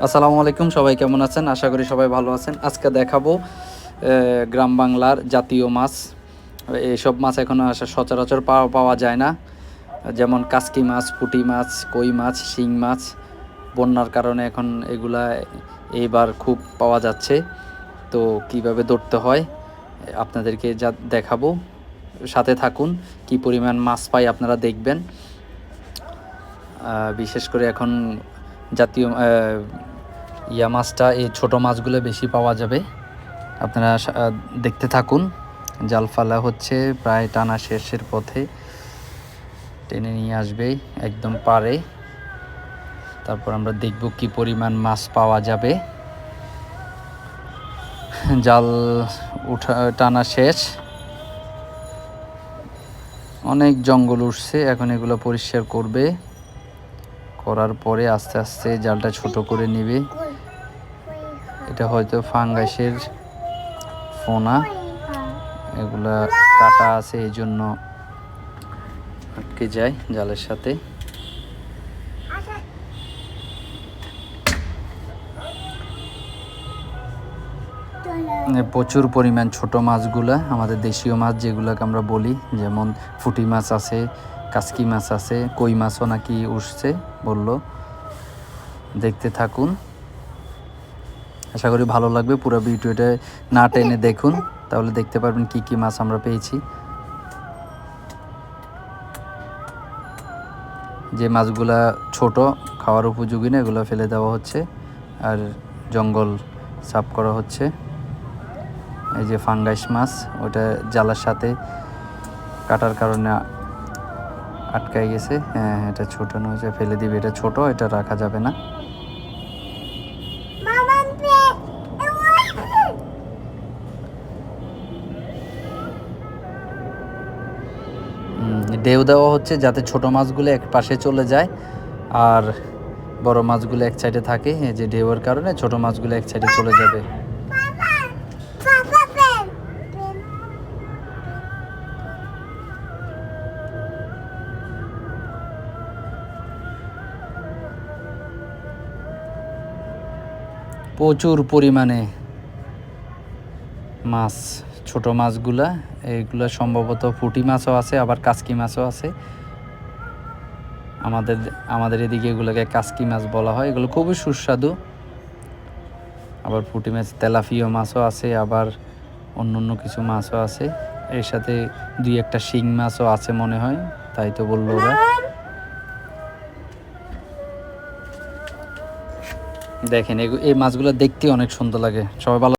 আসসালামু আলাইকুম, সবাই কেমন আছেন? আশা করি সবাই ভালো আছেন। আজকে দেখাবো গ্রাম বাংলার জাতীয় মাছ। এইসব মাছ এখন সচরাচর পাওয়া যায় না, যেমন কাসকি মাছ, পুঁটি মাছ, কই মাছ, শিং মাছ। বন্যার কারণে এখন এগুলা এইবার খুব পাওয়া যাচ্ছে। তো কিভাবে ধরতে হয় আপনাদেরকে যা দেখাবো, সাথে থাকুন। কি পরিমাণ মাছ পাই আপনারা দেখবেন। বিশেষ করে এখন জাতীয় ইয়া মাছটা, এই ছোটো মাছগুলো বেশি পাওয়া যাবে। আপনারা দেখতে থাকুন। জাল ফালা হচ্ছে, প্রায় টানা শেষের পথে, টেনে নিয়ে আসবে একদম পারে। তারপর আমরা দেখব কি পরিমাণ মাছ পাওয়া যাবে। জাল টানা শেষ, অনেক জঙ্গল উঠছে, এখন এগুলো পরিষ্কার করবে। করার পরে আস্তে আস্তে জালটা ছোট করে নেবে। এটা হয়তো ফাঙ্গাসের ফোনা, এগুলা কাটা আছে, এই জন্য আটকে যায় জালের সাথে। প্রচুর পরিমাণ ছোট মাছগুলা, আমাদের দেশীয় মাছ যেগুলোকে আমরা বলি, যেমন পুঁটি মাছ আছে, কাসকি মাছ আছে, কই মাছও নাকি উঠছে বলল। দেখতে থাকুন, আশা করি ভালো লাগবে। পুরো ভিডিওটা না টেনে দেখুন, তাহলে দেখতে পারবেন কি কি মাছ আমরা পেয়েছি। যে মাছগুলা ছোট, খাওয়ার উপযোগী না, এগুলো ফেলে দেওয়া হচ্ছে আর জঙ্গল সাফ করা হচ্ছে। এই যে ফাঙ্গাস মাছ, ওটা জালার সাথে কাটার কারণে আটকাই গেছে। হ্যাঁ, এটা ছোট নয়, ফেলে দিবে, এটা ছোট, এটা রাখা যাবে না। ডেউ দেওয়া হচ্ছে যাতে ছোট মাছগুলো এক পাশে চলে যায় আর বড় মাছগুলো এক সাইডে থাকে। এই যে ঢেউয়ের কারণে ছোট মাছগুলো এক সাইডে চলে যাবে। প্রচুর পরিমাণে মাছ, ছোট মাছগুলা, এইগুলা সম্ভবত পুঁটি মাছও আছে, আবার কাসকি মাছও আছে। আমাদের এদিকে এগুলোকে কাসকি মাছ বলা হয়। এগুলো খুবই সুস্বাদু। আবার পুঁটি মাছ, তেলাপিয়া মাছও আছে, আবার অন্য কিছু মাছও আছে। এর সাথে দুই একটা শিং মাছও আছে মনে হয়, তাই তো বললো ওরা। দেখেন এই মাছগুলো দেখতে অনেক সুন্দর লাগে। সবাই ভালো